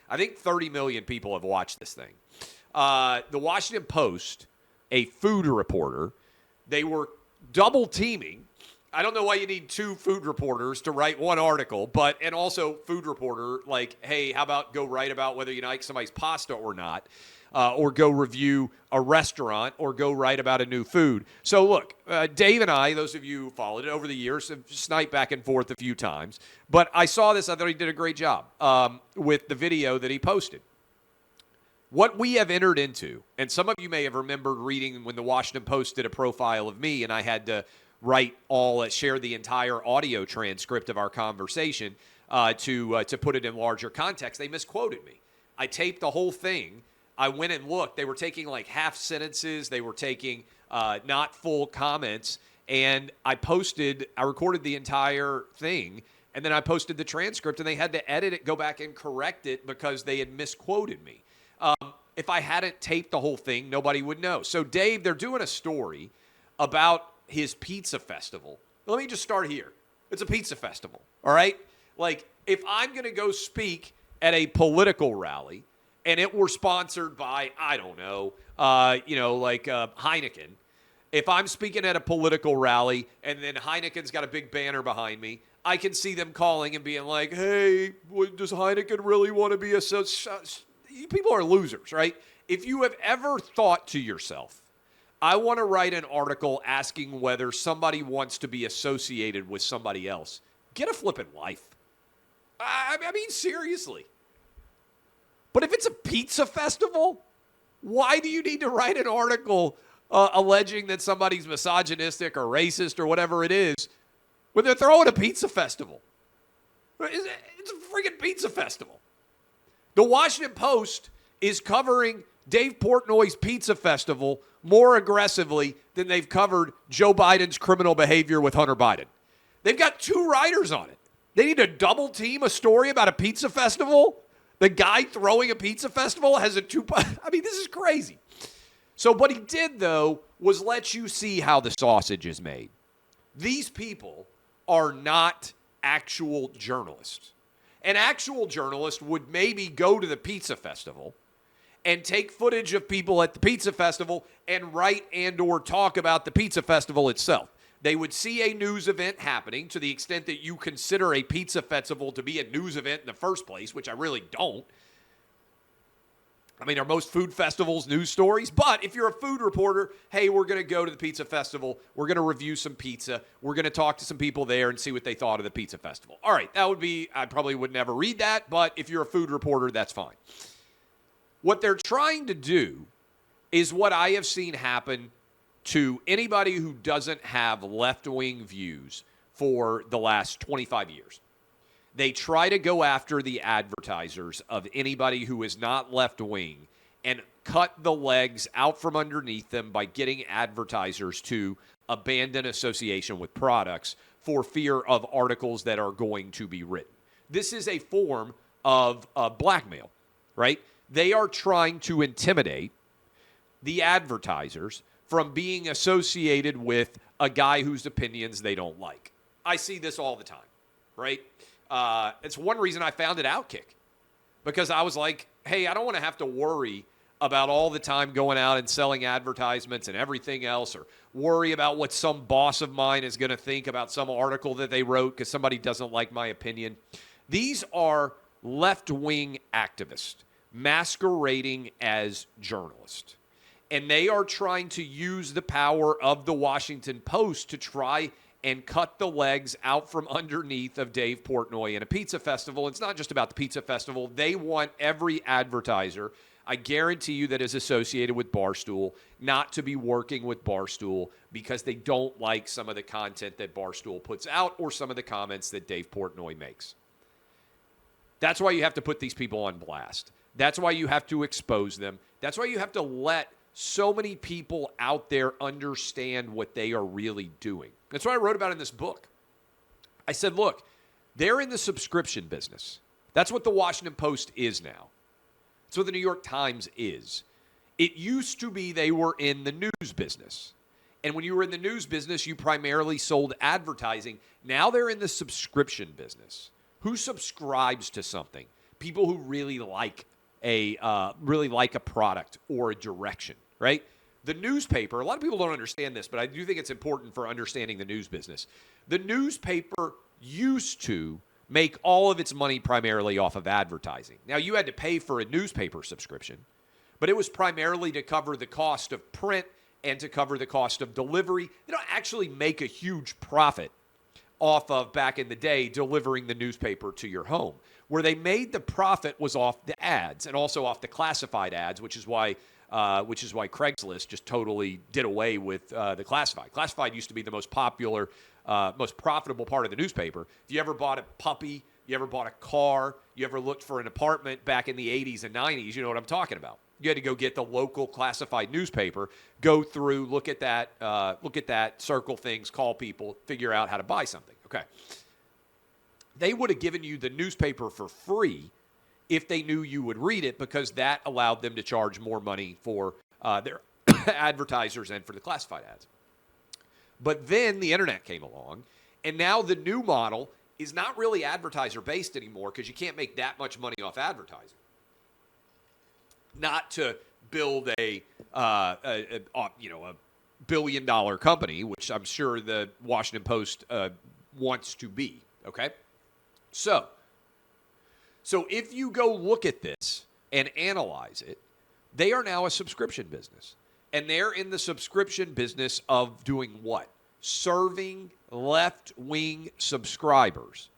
I think 30 million people have watched this thing. The Washington Post, a food reporter, they were double teaming. I don't know why you need two food reporters to write one article, and also food reporter, like, hey, how about go write about whether you like somebody's pasta or not, or go review a restaurant, or go write about a new food. So look, Dave and I, those of you who followed it over the years, have sniped back and forth a few times. But I saw this. I thought he did a great job with the video that he posted. What we have entered into, and some of you may have remembered reading when the Washington Post did a profile of me, and I had to share the entire audio transcript of our conversation to put it in larger context. They misquoted me. I taped the whole thing. I went and looked. They were taking like half sentences. They were taking not full comments. And I recorded the entire thing, and then I posted the transcript, and they had to edit it, go back and correct it because they had misquoted me. If I hadn't taped the whole thing, nobody would know. So, Dave, they're doing a story about his pizza festival. Let me just start here. It's a pizza festival, all right? Like, if I'm going to go speak at a political rally and it were sponsored by, I don't know, Heineken, if I'm speaking at a political rally and then Heineken's got a big banner behind me, I can see them calling and being like, hey, does Heineken really want to be people are losers, right? If you have ever thought to yourself, I want to write an article asking whether somebody wants to be associated with somebody else, get a flippin' life. I mean, seriously. But if it's a pizza festival, why do you need to write an article alleging that somebody's misogynistic or racist or whatever it is when they're throwing a pizza festival? It's a freaking pizza festival. The Washington Post is covering Dave Portnoy's pizza festival more aggressively than they've covered Joe Biden's criminal behavior with Hunter Biden. They've got two writers on it. They need to double team a story about a pizza festival. The guy throwing a pizza festival has this is crazy. So what he did, though, was let you see how the sausage is made. These people are not actual journalists. An actual journalist would maybe go to the pizza festival and take footage of people at the pizza festival and write and or talk about the pizza festival itself. They would see a news event happening to the extent that you consider a pizza festival to be a news event in the first place, which I really don't. I mean, are most food festivals news stories? But if you're a food reporter, hey, we're going to go to the pizza festival. We're going to review some pizza. We're going to talk to some people there and see what they thought of the pizza festival. All right, I probably would never read that, but if you're a food reporter, that's fine. What they're trying to do is what I have seen happen to anybody who doesn't have left-wing views for the last 25 years. They try to go after the advertisers of anybody who is not left-wing and cut the legs out from underneath them by getting advertisers to abandon association with products for fear of articles that are going to be written. This is a form of blackmail, right? They are trying to intimidate the advertisers from being associated with a guy whose opinions they don't like. I see this all the time, right? It's one reason I founded OutKick, because I was like, hey, I don't want to have to worry about all the time going out and selling advertisements and everything else, or worry about what some boss of mine is going to think about some article that they wrote because somebody doesn't like my opinion. These are left-wing activists masquerading as journalists. And they are trying to use the power of the Washington Post to try and cut the legs out from underneath of Dave Portnoy in a pizza festival. It's not just about the pizza festival. They want every advertiser, I guarantee you, that is associated with Barstool not to be working with Barstool because they don't like some of the content that Barstool puts out or some of the comments that Dave Portnoy makes. That's why you have to put these people on blast. That's why you have to expose them. That's why you have to let so many people out there understand what they are really doing. That's what I wrote about in this book. I said, look, they're in the subscription business. That's what the Washington Post is now. That's what the New York Times is. It used to be they were in the news business. And when you were in the news business, you primarily sold advertising. Now they're in the subscription business. Who subscribes to something? people who really like a product or a direction, right? The newspaper, a lot of people don't understand this, but I do think it's important for understanding the news business. The newspaper used to make all of its money primarily off of advertising. Now, you had to pay for a newspaper subscription, but it was primarily to cover the cost of print and to cover the cost of delivery. They don't actually make a huge profit off of, back in the day, delivering the newspaper to your home. Where they made the profit was off the ads and also off the classified ads, which is why Craigslist just totally did away with the classified. Classified used to be the most popular, most profitable part of the newspaper. If you ever bought a puppy, you ever bought a car, you ever looked for an apartment back in the 80s and 90s, you know what I'm talking about. You had to go get the local classified newspaper, go through, look at that, circle things, call people, figure out how to buy something. Okay. They would have given you the newspaper for free if they knew you would read it, because that allowed them to charge more money for their advertisers and for the classified ads. But then the internet came along, and now the new model is not really advertiser-based anymore, because you can't make that much money off advertising. Not to build a billion-dollar company, which I'm sure the Washington Post wants to be. Okay, so if you go look at this and analyze it, they are now a subscription business. And they're in the subscription business of doing what? Serving left-wing subscribers.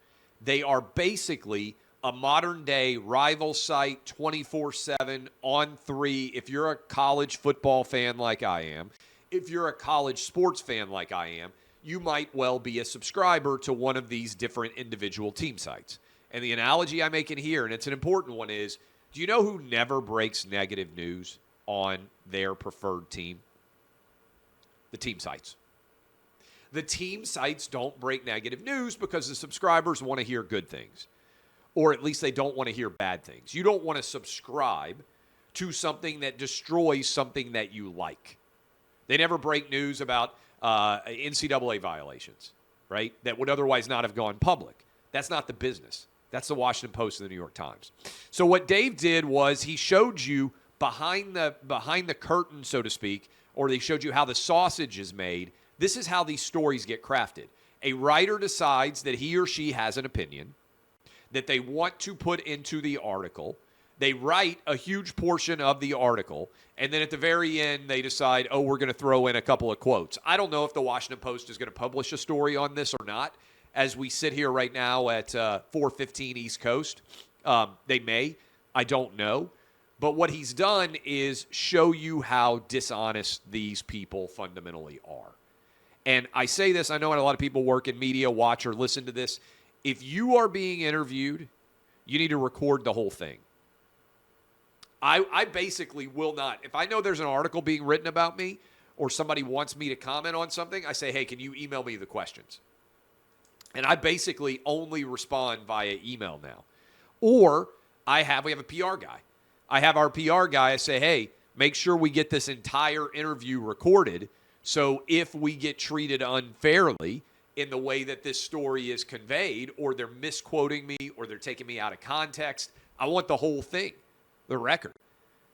They are basically a modern-day rival site, 24/7, on 3. If you're a college football fan like I am, if you're a college sports fan like I am, you might well be a subscriber to one of these different individual team sites. And the analogy I'm making here, and it's an important one, is, do you know who never breaks negative news on their preferred team? The team sites. The team sites don't break negative news because the subscribers want to hear good things. Or at least they don't want to hear bad things. You don't want to subscribe to something that destroys something that you like. They never break news about NCAA violations, right, that would otherwise not have gone public. That's not the business. That's the Washington Post and the New York Times. So what Dave did was he showed you behind the curtain, so to speak, or they showed you how the sausage is made. This is how these stories get crafted. A writer decides that he or she has an opinion that they want to put into the article. They write a huge portion of the article, and then at the very end, they decide, oh, we're going to throw in a couple of quotes. I don't know if the Washington Post is going to publish a story on this or not. As we sit here right now at 4:15 East Coast, they may. I don't know. But what he's done is show you how dishonest these people fundamentally are. And I say this, I know a lot of people work in media, watch or listen to this. If you are being interviewed, you need to record the whole thing. I basically will not. If I know there's an article being written about me or somebody wants me to comment on something, I say, hey, can you email me the questions? And I basically only respond via email now. Or we have a PR guy. I have our PR guy. I say, hey, make sure we get this entire interview recorded, so if we get treated unfairly in the way that this story is conveyed, or they're misquoting me, or they're taking me out of context, I want the whole thing, the record.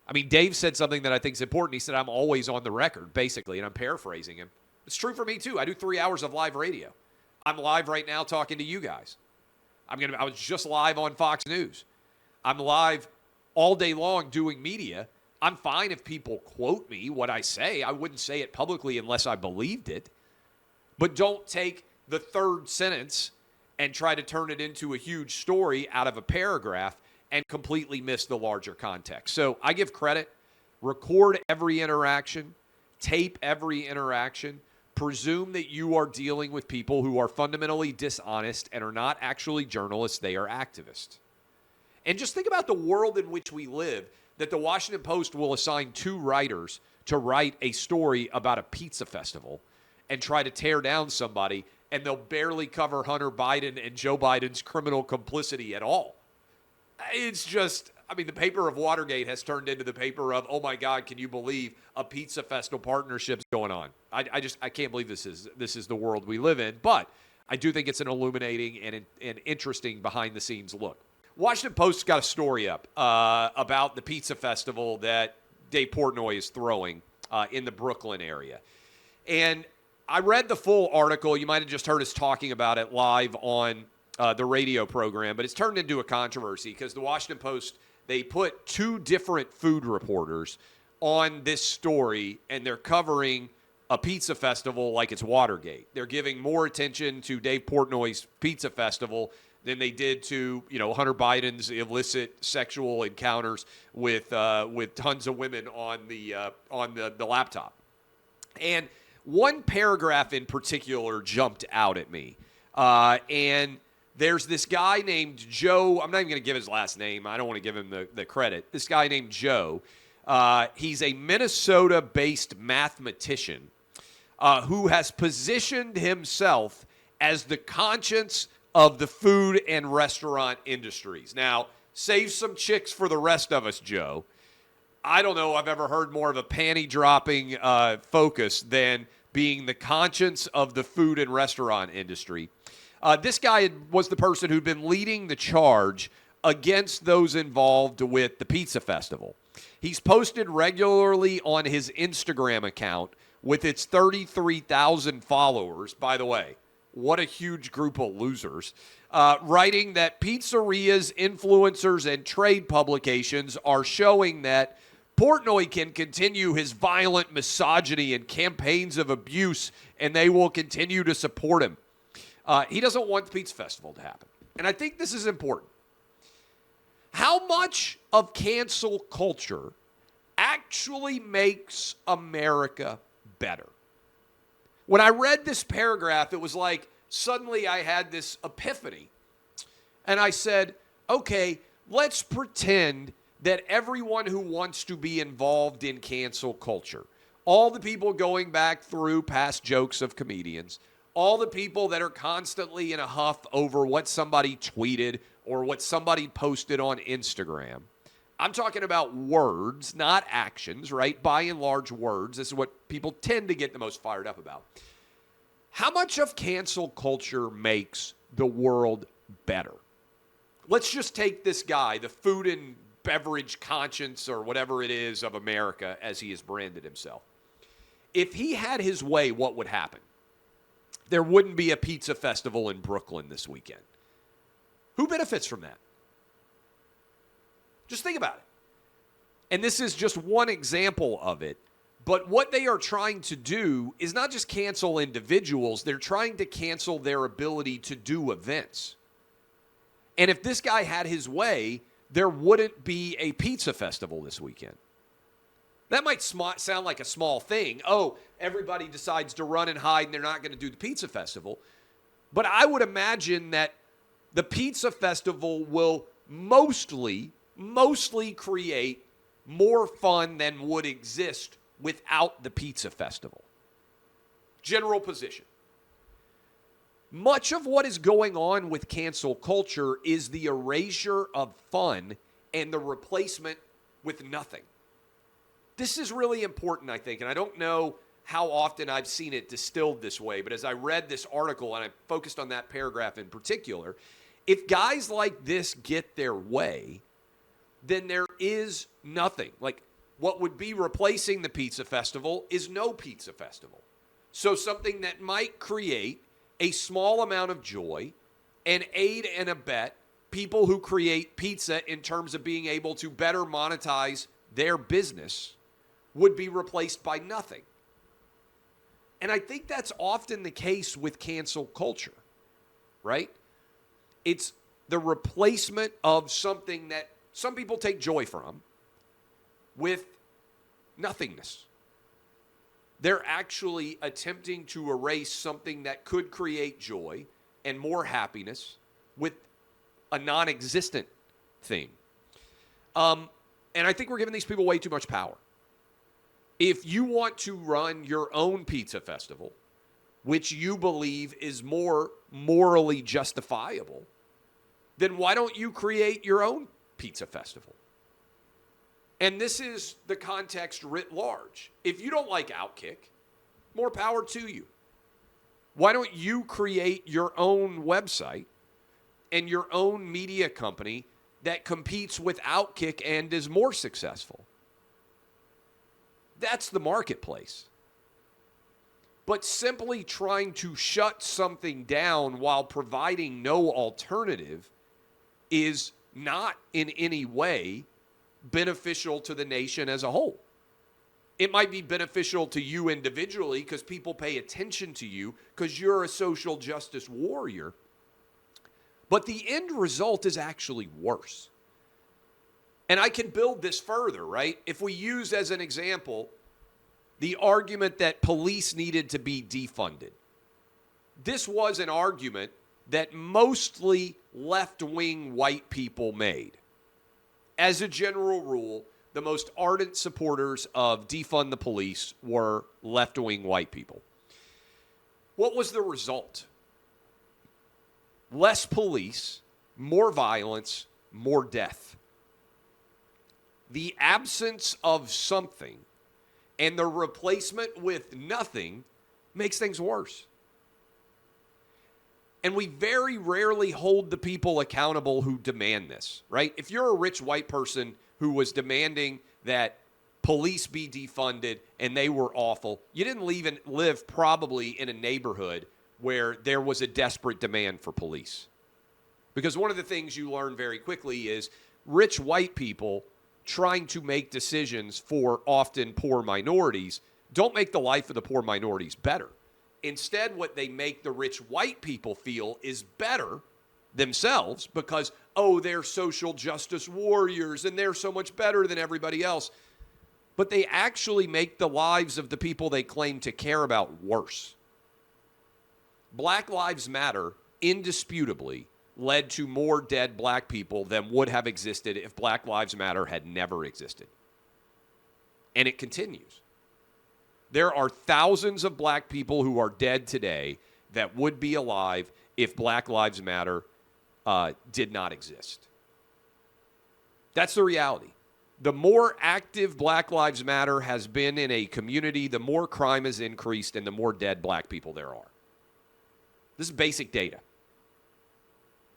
I mean, Dave said something that I think is important. He said, I'm always on the record, basically, and I'm paraphrasing him. It's true for me, too. I do 3 hours of live radio. I'm live right now talking to you guys. I was just live on Fox News. I'm live all day long doing media. I'm fine if people quote me what I say. I wouldn't say it publicly unless I believed it. But don't take the third sentence and try to turn it into a huge story out of a paragraph and completely miss the larger context. So I give credit. Record every interaction. Tape every interaction. Presume that you are dealing with people who are fundamentally dishonest and are not actually journalists. They are activists. And just think about the world in which we live, that the Washington Post will assign 2 writers to write a story about a pizza festival and try to tear down somebody, and they'll barely cover Hunter Biden and Joe Biden's criminal complicity at all. It's just, the paper of Watergate has turned into the paper of, oh my God, can you believe a pizza festival partnership's going on? I can't believe this is the world we live in, but I do think it's an illuminating and an interesting behind the scenes look. Washington Post's got a story up about the pizza festival that Dave Portnoy is throwing in the Brooklyn area. And I read the full article. You might have just heard us talking about it live on the radio program, but it's turned into a controversy because the Washington Post, they put two different food reporters on this story, and they're covering a pizza festival like it's Watergate. They're giving more attention to Dave Portnoy's pizza festival than they did to, Hunter Biden's illicit sexual encounters with tons of women on the laptop. And one paragraph in particular jumped out at me, and there's this guy named Joe. I'm not even going to give his last name. I don't want to give him the credit. This guy named Joe. He's a Minnesota-based mathematician who has positioned himself as the conscience of the food and restaurant industries. Now, save some chicks for the rest of us, Joe. I don't know I've ever heard more of a panty-dropping focus than being the conscience of the food and restaurant industry. This guy was the person who'd been leading the charge against those involved with the pizza festival. He's posted regularly on his Instagram account with its 33,000 followers. By the way, what a huge group of losers. Writing that pizzerias, influencers, and trade publications are showing that Portnoy can continue his violent misogyny and campaigns of abuse, and they will continue to support him. He doesn't want the pizza festival to happen. And I think this is important. How much of cancel culture actually makes America better? When I read this paragraph, it was like suddenly I had this epiphany. And I said, okay, let's pretend that everyone who wants to be involved in cancel culture, all the people going back through past jokes of comedians, all the people that are constantly in a huff over what somebody tweeted or what somebody posted on Instagram. I'm talking about words, not actions, right? By and large, words. This is what people tend to get the most fired up about. How much of cancel culture makes the world better? Let's just take this guy, the food and beverage conscience or whatever it is of America, as he has branded himself. If he had his way, what would happen? There wouldn't be a pizza festival in Brooklyn this weekend. Who benefits from that? Just think about it. And this is just one example of it. But what they are trying to do is not just cancel individuals. They're trying to cancel their ability to do events. And if this guy had his way, there wouldn't be a pizza festival this weekend. That might sound like a small thing. Oh, everybody decides to run and hide and they're not going to do the pizza festival. But I would imagine that the pizza festival will mostly create more fun than would exist without the pizza festival. General position. Much of what is going on with cancel culture is the erasure of fun and the replacement with nothing. This is really important, I think, and I don't know how often I've seen it distilled this way, but as I read this article, and I focused on that paragraph in particular, if guys like this get their way, then there is nothing. Like, what would be replacing the pizza festival is no pizza festival. So something that might create a small amount of joy and aid and abet people who create pizza in terms of being able to better monetize their business would be replaced by nothing. And I think that's often the case with cancel culture, right? It's the replacement of something that some people take joy from with nothingness. They're actually attempting to erase something that could create joy and more happiness with a non-existent thing. And I think we're giving these people way too much power. If you want to run your own pizza festival, which you believe is more morally justifiable, then why don't you create your own pizza festival? And this is the context writ large. If you don't like OutKick, more power to you. Why don't you create your own website and your own media company that competes with OutKick and is more successful. That's the marketplace. But simply trying to shut something down while providing no alternative is not in any way beneficial to the nation as a whole. It might be beneficial to you individually because people pay attention to you because you're a social justice warrior. But the end result is actually worse. And I can build this further, right? If we use as an example the argument that police needed to be defunded. This was an argument that mostly left-wing white people made. As a general rule, the most ardent supporters of defund the police were left-wing white people. What was the result? Less police, more violence, more death. The absence of something and the replacement with nothing makes things worse. And we very rarely hold the people accountable who demand this, right? If you're a rich white person who was demanding that police be defunded and they were awful, you didn't live probably in a neighborhood where there was a desperate demand for police. Because one of the things you learn very quickly is rich white people trying to make decisions for often poor minorities don't make the life of the poor minorities better. Instead, what they make the rich white people feel is better themselves because, oh, they're social justice warriors and they're so much better than everybody else. But they actually make the lives of the people they claim to care about worse. Black Lives Matter, indisputably, led to more dead black people than would have existed if Black Lives Matter had never existed. And it continues. There are thousands of black people who are dead today that would be alive if Black Lives Matter did not exist. That's the reality. The more active Black Lives Matter has been in a community, the more crime has increased and the more dead black people there are. This is basic data.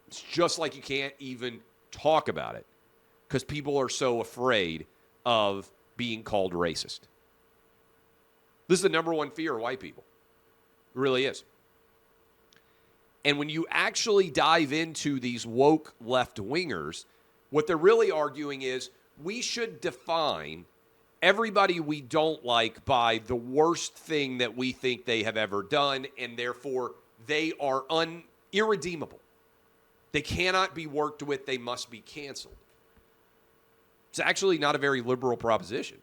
It's just like you can't even talk about it because people are so afraid of being called racist. This is the number one fear of white people. It really is. And when you actually dive into these woke left-wingers, what they're really arguing is we should define everybody we don't like by the worst thing that we think they have ever done, and therefore they are irredeemable. They cannot be worked with. They must be canceled. It's actually not a very liberal proposition,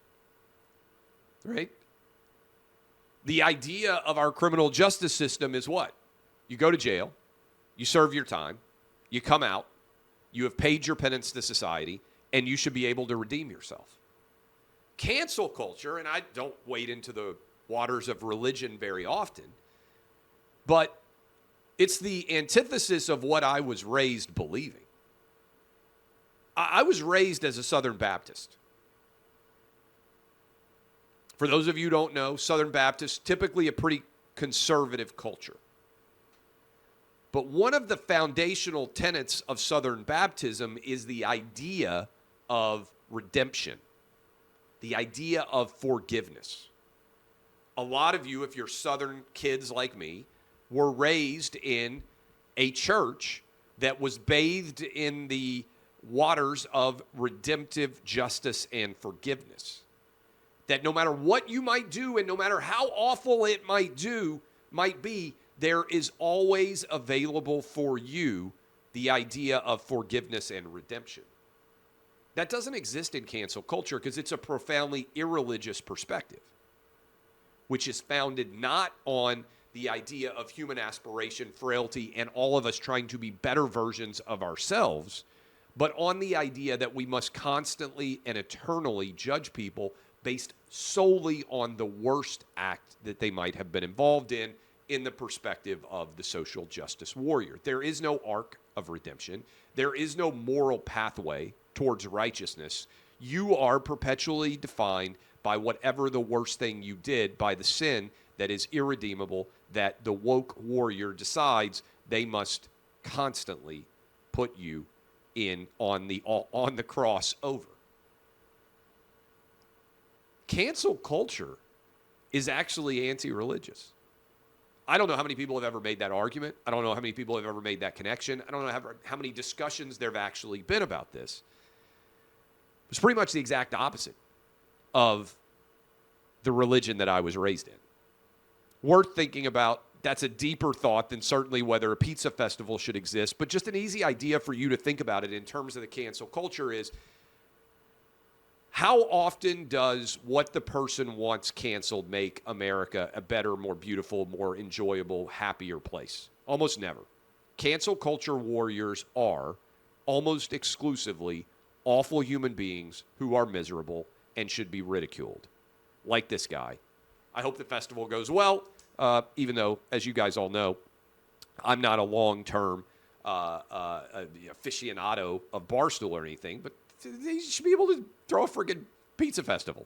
right? The idea of our criminal justice system is what? You go to jail, you serve your time, you come out, you have paid your penance to society, and you should be able to redeem yourself. Cancel culture, and I don't wade into the waters of religion very often, but it's the antithesis of what I was raised believing. I was raised as a Southern Baptist. For those of you who don't know, Southern Baptists, typically a pretty conservative culture. But one of the foundational tenets of Southern Baptism is the idea of redemption, the idea of forgiveness. A lot of you, if you're Southern kids like me, were raised in a church that was bathed in the waters of redemptive justice and forgiveness. That no matter what you might do and no matter how awful it might be, there is always available for you the idea of forgiveness and redemption. That doesn't exist in cancel culture because it's a profoundly irreligious perspective, which is founded not on the idea of human aspiration, frailty, and all of us trying to be better versions of ourselves, but on the idea that we must constantly and eternally judge people based solely on the worst act that they might have been involved in the perspective of the social justice warrior. There is no arc of redemption. There is no moral pathway towards righteousness. You are perpetually defined by whatever the worst thing you did, by the sin that is irredeemable, that the woke warrior decides they must constantly put you on the crossover. Cancel culture is actually anti-religious. I don't know how many people have ever made that argument. I don't know how many people have ever made that connection. I don't know how many discussions there have actually been about this. It's pretty much the exact opposite of the religion that I was raised in. Worth thinking about. That's a deeper thought than certainly whether a pizza festival should exist, but just an easy idea for you to think about it in terms of the cancel culture is, how often does what the person wants canceled make America a better, more beautiful, more enjoyable, happier place? Almost never. Cancel culture warriors are almost exclusively awful human beings who are miserable and should be ridiculed, like this guy. I hope the festival goes well, even though, as you guys all know, I'm not a long-term aficionado of Barstool or anything, but they should be able to throw a friggin' pizza festival.